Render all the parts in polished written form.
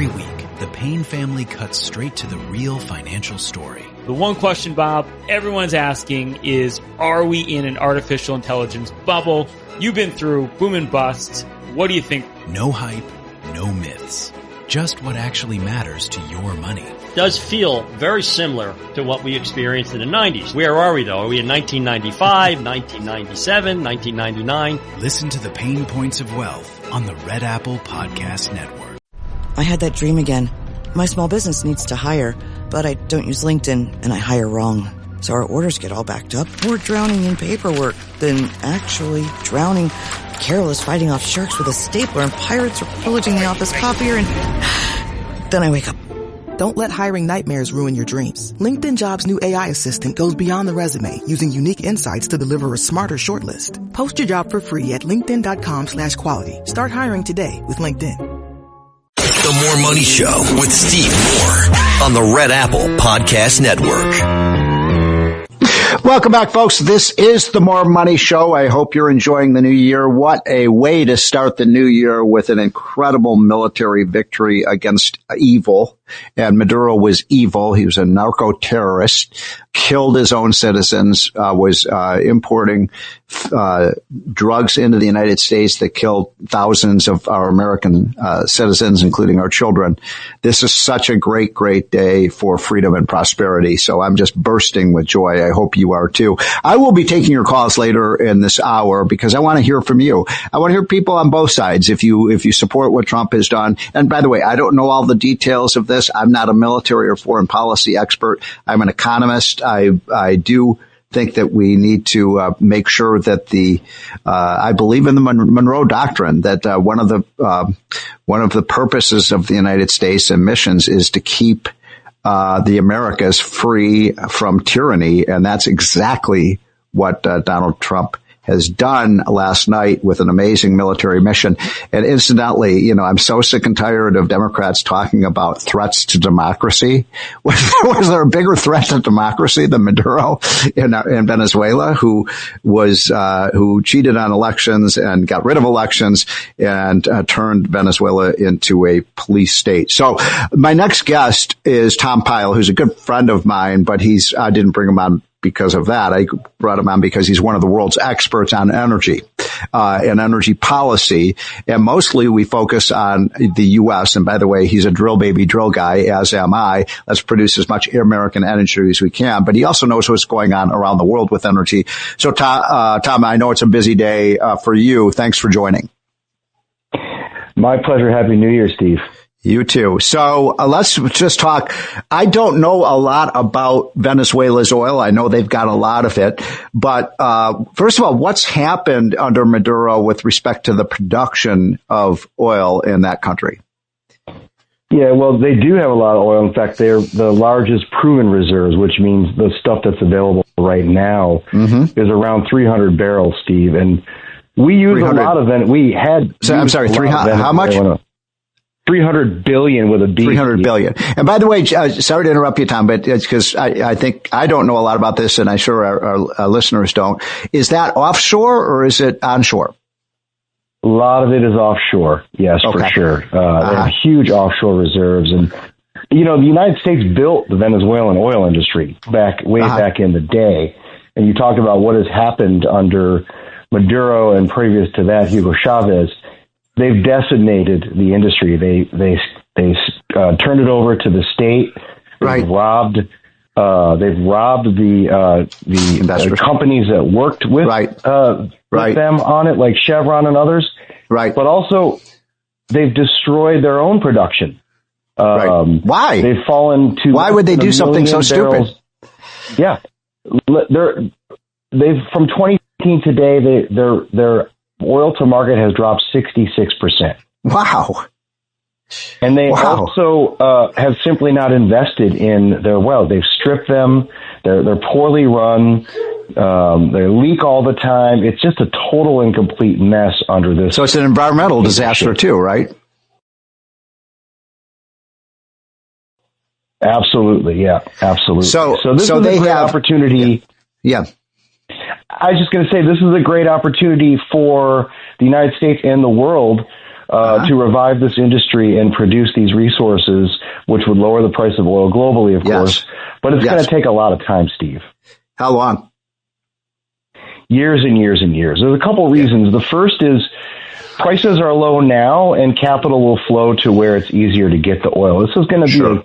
Every week, the Payne family cuts straight to the real financial story. The one question, Bob, everyone's asking is, are we in an artificial intelligence bubble? You've been through boom and bust. What do you think? No hype, no myths. Just what actually matters to your money. Does feel very similar to what we experienced in the 90s. Where are we, though? Are we in 1995, 1997, 1999? Listen to the Pain Points of Wealth on the Red Apple Podcast Network. I had that dream again. My small business needs to hire, but I don't use LinkedIn, and I hire wrong. So our orders get all backed up. We're drowning in paperwork, then actually drowning. Carol is fighting off sharks with a stapler, and pirates are pillaging the office copier, and then I wake up. Don't let hiring nightmares ruin your dreams. LinkedIn Jobs' new AI assistant goes beyond the resume, using unique insights to deliver a smarter shortlist. Post your job for free at linkedin.com/quality. Start hiring today with LinkedIn. The More Money Show with Steve Moore on the Red Apple Podcast Network. Welcome back, folks. This is the More Money Show. I hope you're enjoying the new year. What a way to start the new year, with an incredible military victory against evil. And Maduro was evil. He was a narco-terrorist, killed his own citizens, was importing drugs into the United States that killed thousands of our American citizens, including our children. This is such a great, great day for freedom and prosperity. So I'm just bursting with joy. I hope you are too. I will be taking your calls later in this hour because I want to hear from you. I want to hear people on both sides. If you support what Trump has done. And by the way, I don't know all the details of this. I'm not a military or foreign policy expert. I'm an economist. I do think that we need to make sure that I believe in the Monroe Doctrine, that one of the purposes of the United States and missions is to keep the Americas free from tyranny, and that's exactly what Donald Trump has done last night with an amazing military mission. And incidentally, I'm so sick and tired of Democrats talking about threats to democracy. Was there a bigger threat to democracy than Maduro in Venezuela, who cheated on elections and got rid of elections and turned Venezuela into a police state? So my next guest is Tom Pyle, who's a good friend of mine, but I didn't bring him on because of that. I brought him on because he's one of the world's experts on energy and energy policy. And mostly we focus on the U.S. And by the way, he's a drill baby drill guy, as am I. Let's produce as much American energy as we can. But he also knows what's going on around the world with energy. So Tom, I know it's a busy day for you. Thanks for joining. My pleasure. Happy New Year, Steve. You too. So let's just talk. I don't know a lot about Venezuela's oil. I know they've got a lot of it. But first of all, what's happened under Maduro with respect to the production of oil in that country? Yeah, well, they do have a lot of oil. In fact, they're the largest proven reserves, which means the stuff that's available right now is around 300 barrels, Steve. And we use a lot of it. We had. So, I'm sorry, how much? 300 billion with a B. 300 billion. And by the way, sorry to interrupt you, Tom, but it's because I think I don't know a lot about this, and I'm sure our listeners don't. Is that offshore or is it onshore? A lot of it is offshore. Yes, okay. For sure. They have huge offshore reserves. And, the United States built the Venezuelan oil industry back in the day. And you talked about what has happened under Maduro and previous to that, Hugo Chavez. They've decimated the industry. They turned it over to the state. Right. They've robbed the companies that worked with them on it, like Chevron and others. Right. But also, they've destroyed their own production. Why? They've fallen to. Why would they do something so stupid? Yeah, they've from 2018 today. Their oil to market has dropped 66%. Wow. And they also have simply not invested in their wells. They've stripped them. They're poorly run. They leak all the time. It's just a total and complete mess under this. So it's an environmental disaster too, right? Absolutely. Yeah, absolutely. So this is a great opportunity. Yeah. I was just going to say, this is a great opportunity for the United States and the world to revive this industry and produce these resources, which would lower the price of oil globally, of course. But it's going to take a lot of time, Steve. How long? Years and years and years. There's a couple reasons. The first is prices are low now, and capital will flow to where it's easier to get the oil. This is going to be a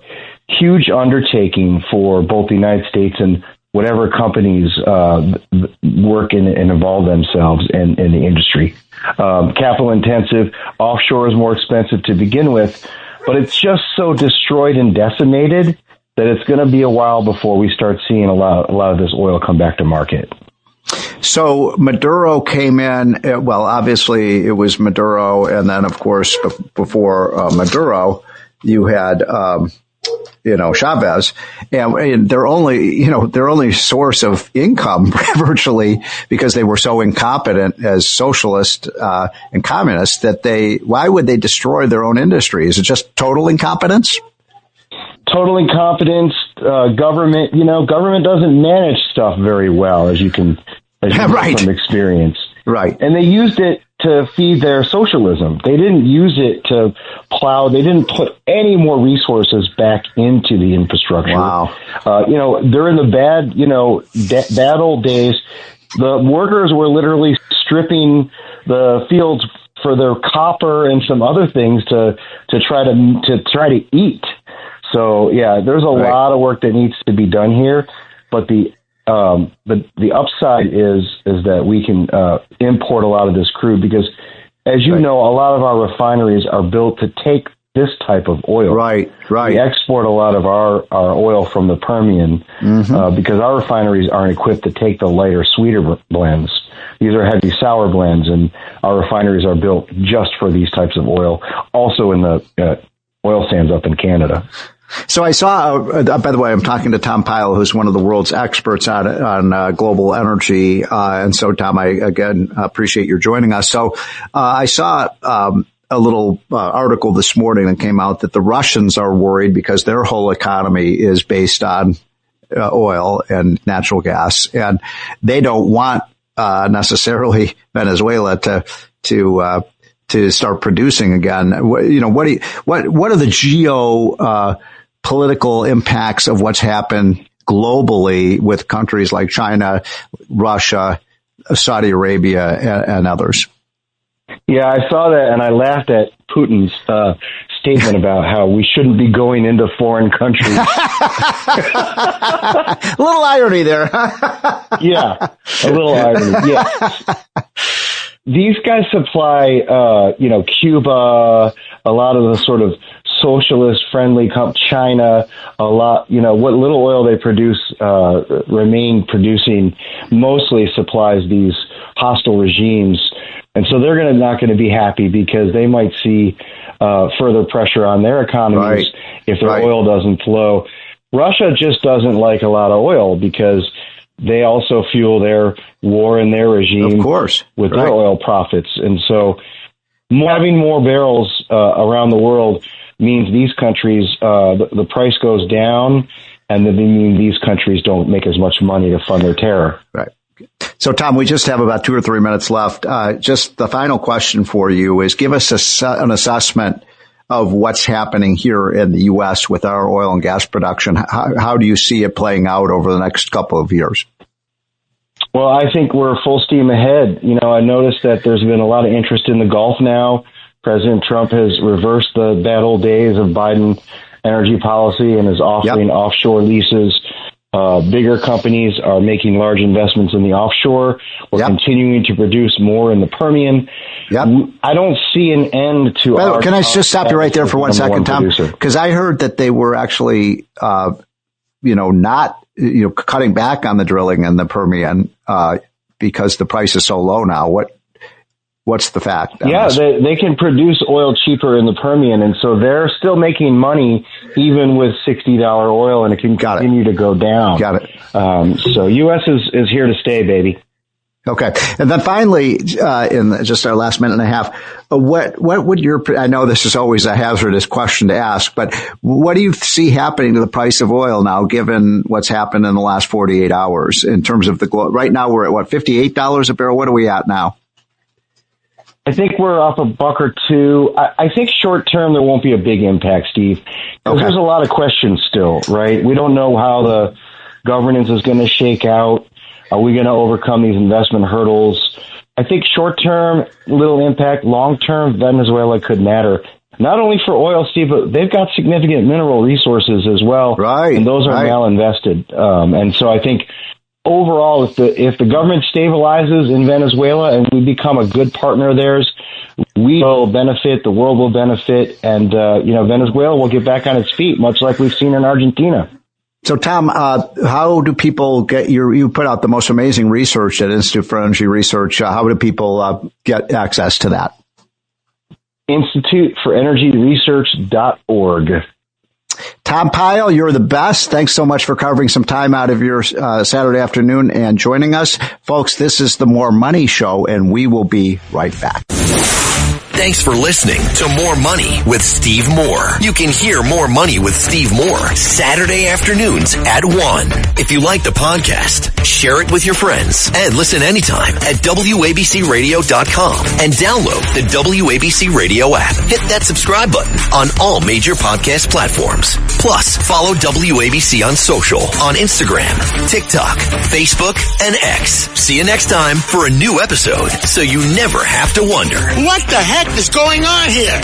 huge undertaking for both the United States and whatever companies work in and involve themselves in the industry. Capital intensive, offshore is more expensive to begin with, but it's just so destroyed and decimated that it's going to be a while before we start seeing a lot of this oil come back to market. So Maduro came in, well, obviously it was Maduro, and then of course before Maduro, you had Chavez, and their only source of income virtually, because they were so incompetent as socialists and communists, that why would they destroy their own industry? Is it just total incompetence? Total incompetence. Government doesn't manage stuff very well, as you know from experience. Right. And they used it to feed their socialism. They didn't use it to plow. They didn't put any more resources back into the infrastructure. Wow. During the bad old days, the workers were literally stripping the fields for their copper and some other things to try to eat. So yeah, there's a lot of work that needs to be done here, but the upside is that we can import a lot of this crude, because, as you know, a lot of our refineries are built to take this type of oil. Right. We export a lot of our oil from the Permian because our refineries aren't equipped to take the lighter, sweeter blends. These are heavy sour blends, and our refineries are built just for these types of oil. Also in the oil sands up in Canada. So I saw, by the way, I'm talking to Tom Pyle, who's one of the world's experts on global energy. And so, Tom, I again appreciate your joining us. So I saw a little article this morning that came out that the Russians are worried because their whole economy is based on oil and natural gas, and they don't want necessarily Venezuela to start producing again. What are the political impacts of what's happened globally with countries like China, Russia, Saudi Arabia, and others? Yeah, I saw that, and I laughed at Putin's statement about how we shouldn't be going into foreign countries. A little irony there. Yeah, a little irony. Yeah. These guys supply, Cuba, a lot of the sort of socialist-friendly China, a lot, what little oil they produce, remain producing, mostly supplies these hostile regimes. And so they're not going to be happy, because they might see further pressure on their economies if their oil doesn't flow. Russia just doesn't like a lot of oil, because they also fuel their war and their regime, of course, with their oil profits. And so having more barrels around the world means these countries, the price goes down, and then mean these countries don't make as much money to fund their terror. Right. So, Tom, we just have about 2 or 3 minutes left. Just the final question for you is, give us an assessment of what's happening here in the U.S. with our oil and gas production. How do you see it playing out over the next couple of years? Well, I think we're full steam ahead. I noticed that there's been a lot of interest in the Gulf now. President Trump has reversed the bad old days of Biden energy policy and is offering offshore leases. Bigger companies are making large investments in the offshore. We're continuing to produce more in the Permian. I don't see an end to our... Can I just stop you right there for 1 second, Tom? Because I heard that they were actually, not cutting back on the drilling in the Permian because the price is so low now. What's the fact? Yeah, they can produce oil cheaper in the Permian, and so they're still making money even with $60 oil, and it can continue to go down. Got it. So U.S. is here to stay, baby. Okay. And then finally, in just our last minute and a half, what would I know this is always a hazardous question to ask, but what do you see happening to the price of oil now, given what's happened in the last 48 hours in terms of right now we're at $58 a barrel? What are we at now? I think we're up $1 or $2. I think short term there won't be a big impact, Steve, because there's a lot of questions still, right? We don't know how the governance is going to shake out. Are we going to overcome these investment hurdles? I think short term, little impact. Long term, Venezuela could matter. Not only for oil, Steve, but they've got significant mineral resources as well. Right. And those are well invested. And so I think overall, if the government stabilizes in Venezuela and we become a good partner of theirs, we will benefit, the world will benefit, and Venezuela will get back on its feet, much like we've seen in Argentina. So, Tom, how do people get you put out the most amazing research at Institute for Energy Research. How do people get access to that? instituteforenergyresearch.org. Tom Pyle, you're the best. Thanks so much for carving some time out of your Saturday afternoon and joining us. Folks, this is the More Money Show, and we will be right back. Thanks for listening to More Money with Steve Moore. You can hear More Money with Steve Moore Saturday afternoons at 1. If you like the podcast, share it with your friends and listen anytime at WABCRadio.com and download the WABC Radio app. Hit that subscribe button on all major podcast platforms. Plus, follow WABC on social on Instagram, TikTok, Facebook, and X. See you next time for a new episode so you never have to wonder, what the heck is going on here?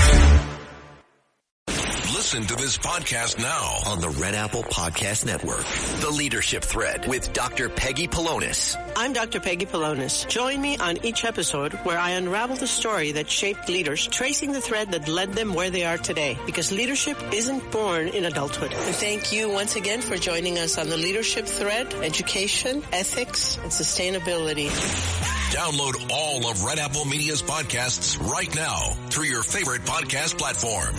Listen to this podcast now on the Red Apple Podcast Network. The Leadership Thread with Dr. Peggy Polonis. I'm Dr. Peggy Polonis. Join me on each episode where I unravel the story that shaped leaders, tracing the thread that led them where they are today. Because leadership isn't born in adulthood. And thank you once again for joining us on the Leadership Thread, education, ethics, and sustainability. Download all of Red Apple Media's podcasts right now through your favorite podcast platform.